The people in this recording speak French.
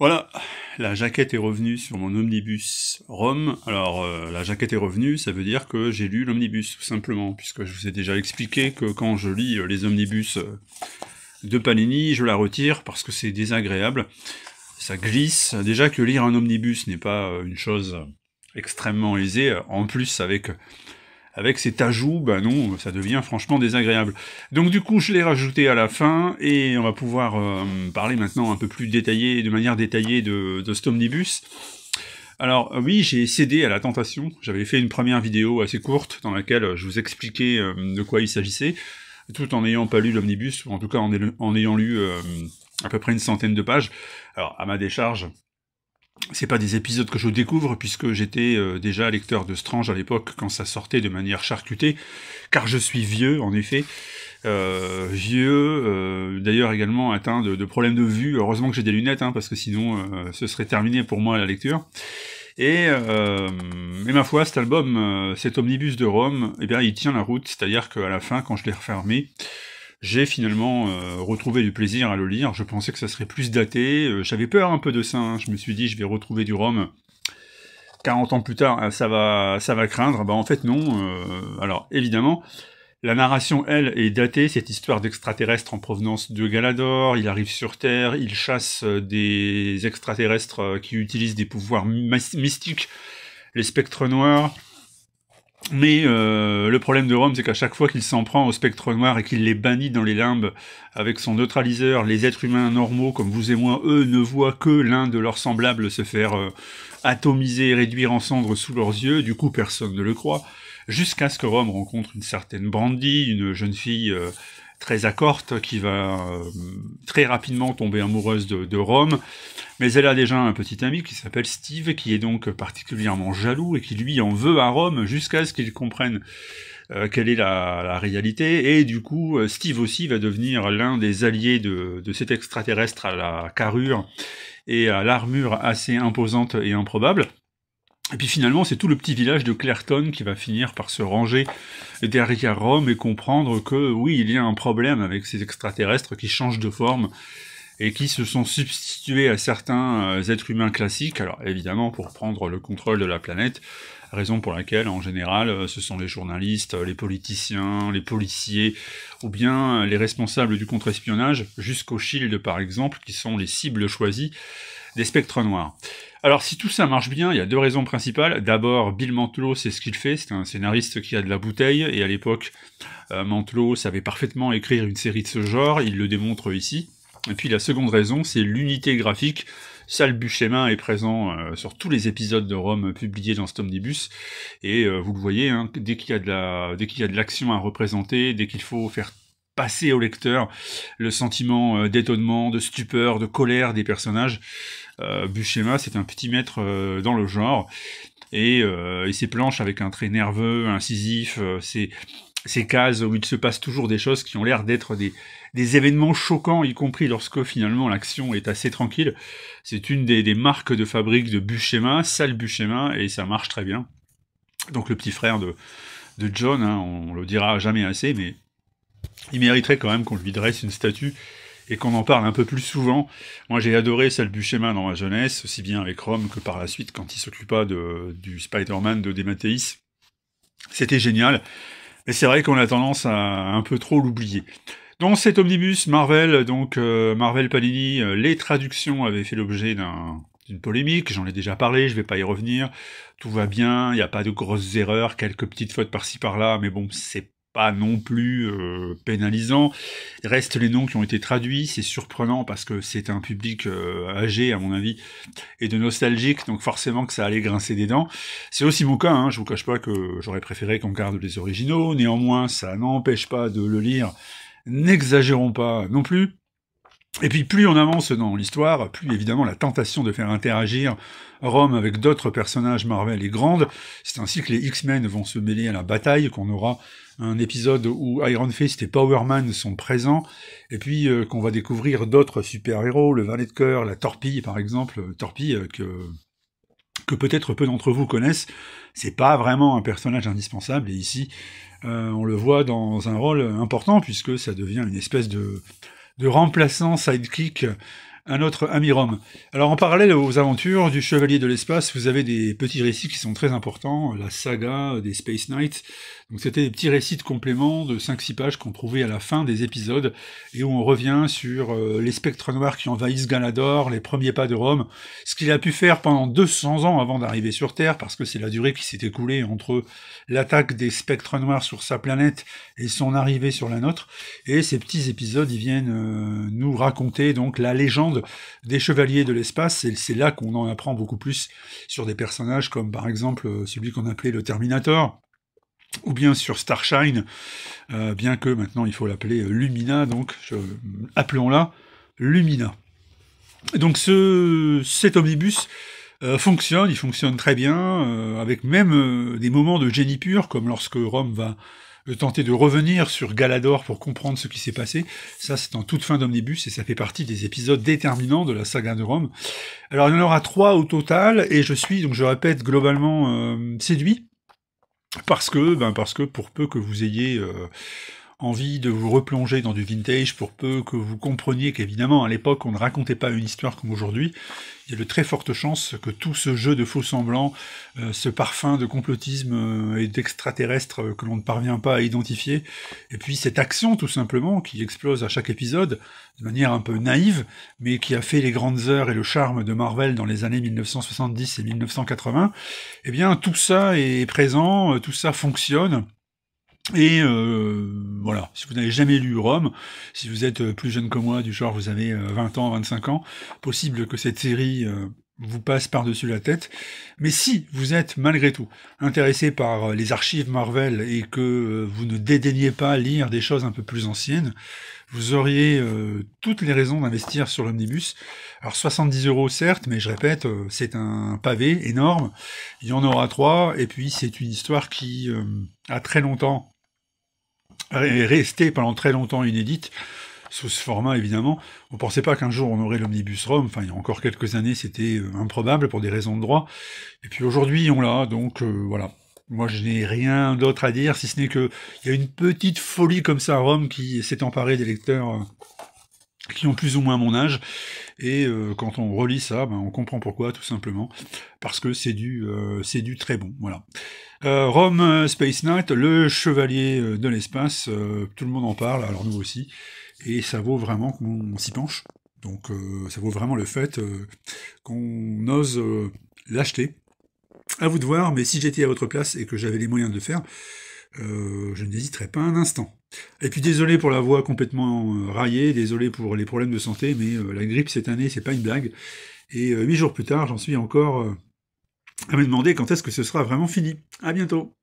Voilà, la jaquette est revenue sur mon omnibus Rome. Alors, la jaquette est revenue, ça veut dire que j'ai lu l'omnibus, tout simplement, puisque je vous ai déjà expliqué que quand je lis les omnibus de Panini, je la retire parce que c'est désagréable. Ça glisse. Déjà que lire un omnibus n'est pas une chose extrêmement aisée, en plus avec cet ajout, bah non, ça devient franchement désagréable. Donc du coup, je l'ai rajouté à la fin, et on va pouvoir parler maintenant un peu plus détaillé, de manière détaillée de cet omnibus. Alors oui, j'ai cédé à la tentation, j'avais fait une première vidéo assez courte, dans laquelle je vous expliquais de quoi il s'agissait, tout en n'ayant pas lu l'omnibus, ou en tout cas en ayant lu à peu près une centaine de pages. Alors, à ma décharge, c'est pas des épisodes que je découvre, puisque j'étais déjà lecteur de Strange à l'époque, quand ça sortait de manière charcutée, car je suis vieux, en effet, d'ailleurs également atteint de problèmes de vue. Heureusement que j'ai des lunettes, parce que sinon ce serait terminé pour moi la lecture. Et ma foi, cet album, cet omnibus de Rome, eh bien il tient la route, c'est-à-dire qu'à la fin, quand je l'ai refermé, j'ai finalement retrouvé du plaisir à le lire. Je pensais que ça serait plus daté, j'avais peur un peu de ça, je me suis dit je vais retrouver du Rome 40 ans plus tard, ça va craindre. Bah en fait non. Alors évidemment, la narration, elle, est datée, cette histoire d'extraterrestres en provenance de Galador. Il arrive sur Terre, il chasse des extraterrestres qui utilisent des pouvoirs mystiques, les spectres noirs. Mais le problème de Rome, c'est qu'à chaque fois qu'il s'en prend aux spectres noirs et qu'il les bannit dans les limbes avec son neutraliseur, les êtres humains normaux, comme vous et moi, eux, ne voient que l'un de leurs semblables se faire atomiser et réduire en cendres sous leurs yeux. Du coup, personne ne le croit. Jusqu'à ce que Rome rencontre une certaine Brandy, une jeune fille très accorte, qui va très rapidement tomber amoureuse de Rome. Mais elle a déjà un petit ami qui s'appelle Steve, qui est donc particulièrement jaloux, et qui lui en veut à Rome, jusqu'à ce qu'il comprenne quelle est la réalité. Et du coup, Steve aussi va devenir l'un des alliés de cet extraterrestre à la carrure et à l'armure assez imposante et improbable. Et puis finalement, c'est tout le petit village de Clairton qui va finir par se ranger derrière Rome et comprendre que, oui, il y a un problème avec ces extraterrestres qui changent de forme et qui se sont substitués à certains êtres humains classiques, alors évidemment pour prendre le contrôle de la planète, raison pour laquelle, en général, ce sont les journalistes, les politiciens, les policiers, ou bien les responsables du contre-espionnage, jusqu'au Shield par exemple, qui sont les cibles choisies des spectres noirs. Alors si tout ça marche bien, il y a deux raisons principales. D'abord, Bill Mantlo, c'est ce qu'il fait, c'est un scénariste qui a de la bouteille, et à l'époque, Mantlo savait parfaitement écrire une série de ce genre, il le démontre ici. Et puis la seconde raison, c'est l'unité graphique. Sal Buscema est présent sur tous les épisodes de Rome publiés dans cet omnibus, et vous le voyez, dès qu'il y a de l'action à représenter, dès qu'il faut faire passer au lecteur le sentiment d'étonnement, de stupeur, de colère des personnages, Buscema, c'est un petit maître dans le genre, et ses planches avec un trait nerveux, incisif, ces cases où il se passe toujours des choses qui ont l'air d'être des événements choquants, y compris lorsque finalement l'action est assez tranquille. C'est une des marques de fabrique de Buscema, Sal Buscema, et ça marche très bien. Donc le petit frère de John, on le dira jamais assez, mais il mériterait quand même qu'on lui dresse une statue et qu'on en parle un peu plus souvent. Moi j'ai adoré Sal Buscema dans ma jeunesse, aussi bien avec Rome que par la suite quand il s'occupa du Spider-Man de DeMatteis. C'était génial, mais c'est vrai qu'on a tendance à un peu trop l'oublier. Dans cet omnibus Marvel, donc Marvel Panini, les traductions avaient fait l'objet d'une polémique, j'en ai déjà parlé, je vais pas y revenir, tout va bien, il n'y a pas de grosses erreurs, quelques petites fautes par-ci par-là, mais bon, c'est pas non plus pénalisant. Il reste les noms qui ont été traduits, c'est surprenant parce que c'est un public âgé à mon avis, et de nostalgique, donc forcément que ça allait grincer des dents. C'est aussi mon cas, je vous cache pas que j'aurais préféré qu'on garde les originaux, néanmoins ça n'empêche pas de le lire, n'exagérons pas non plus. Et puis plus on avance dans l'histoire, plus évidemment la tentation de faire interagir Rome avec d'autres personnages Marvel est grande. C'est ainsi que les X-Men vont se mêler à la bataille, qu'on aura un épisode où Iron Fist et Power Man sont présents, et puis qu'on va découvrir d'autres super-héros, le Valet de Cœur, la Torpille par exemple, Torpille que peut-être peu d'entre vous connaissent. C'est pas vraiment un personnage indispensable, et ici on le voit dans un rôle important, puisque ça devient une espèce de remplaçant sidekick un autre ami Rome. Alors en parallèle aux aventures du Chevalier de l'Espace, vous avez des petits récits qui sont très importants, la saga des Space Knights. Donc c'était des petits récits de complément de 5-6 pages qu'on trouvait à la fin des épisodes, et où on revient sur les spectres noirs qui envahissent Galador, les premiers pas de Rome, ce qu'il a pu faire pendant 200 ans avant d'arriver sur Terre, parce que c'est la durée qui s'est écoulée entre l'attaque des spectres noirs sur sa planète et son arrivée sur la nôtre. Et ces petits épisodes, ils viennent nous raconter donc la légende des Chevaliers de l'Espace, et c'est là qu'on en apprend beaucoup plus sur des personnages comme par exemple celui qu'on appelait le Terminator, ou bien sur Starshine, bien que maintenant il faut l'appeler Lumina, donc appelons-la Lumina. Donc cet omnibus fonctionne, il fonctionne très bien, avec même des moments de génie pur, comme lorsque Rome va tenter de revenir sur Galador pour comprendre ce qui s'est passé. Ça, c'est en toute fin d'omnibus, et ça fait partie des épisodes déterminants de la saga de Rome. Alors, il y en aura 3 au total, et je suis, donc je répète, globalement séduit, parce que pour peu que vous ayez envie de vous replonger dans du vintage, pour peu que vous compreniez qu'évidemment, à l'époque, on ne racontait pas une histoire comme aujourd'hui, il y a de très fortes chances que tout ce jeu de faux-semblants, ce parfum de complotisme et d'extraterrestre que l'on ne parvient pas à identifier, et puis cette action, tout simplement, qui explose à chaque épisode, de manière un peu naïve, mais qui a fait les grandes heures et le charme de Marvel dans les années 1970 et 1980, eh bien, tout ça est présent, tout ça fonctionne. Et voilà, si vous n'avez jamais lu Rome, si vous êtes plus jeune que moi, du genre vous avez 20 ans, 25 ans, possible que cette série vous passe par-dessus la tête, mais si vous êtes malgré tout intéressé par les archives Marvel et que vous ne dédaignez pas lire des choses un peu plus anciennes, vous auriez toutes les raisons d'investir sur l'omnibus. Alors 70 € certes, mais je répète, c'est un pavé énorme, il y en aura 3, et puis c'est une histoire qui a très longtemps est restée pendant très longtemps inédite, sous ce format évidemment. On pensait pas qu'un jour on aurait l'omnibus Rome, enfin il y a encore quelques années c'était improbable pour des raisons de droit, et puis aujourd'hui on l'a, donc voilà. Moi je n'ai rien d'autre à dire, si ce n'est que il y a une petite folie comme ça à Rome qui s'est emparée des lecteurs qui ont plus ou moins mon âge, et quand on relit ça, on comprend pourquoi, tout simplement, parce que c'est du très bon, voilà. Rome Space Knight, le chevalier de l'espace, tout le monde en parle, alors nous aussi, et ça vaut vraiment qu'on s'y penche, donc ça vaut vraiment le fait qu'on ose l'acheter. À vous de voir, mais si j'étais à votre place et que j'avais les moyens de le faire, je n'hésiterais pas un instant. Et puis désolé pour la voix complètement raillée, désolé pour les problèmes de santé, mais la grippe cette année, c'est pas une blague. Et 8 jours plus tard, j'en suis encore à me demander quand est-ce que ce sera vraiment fini. À bientôt.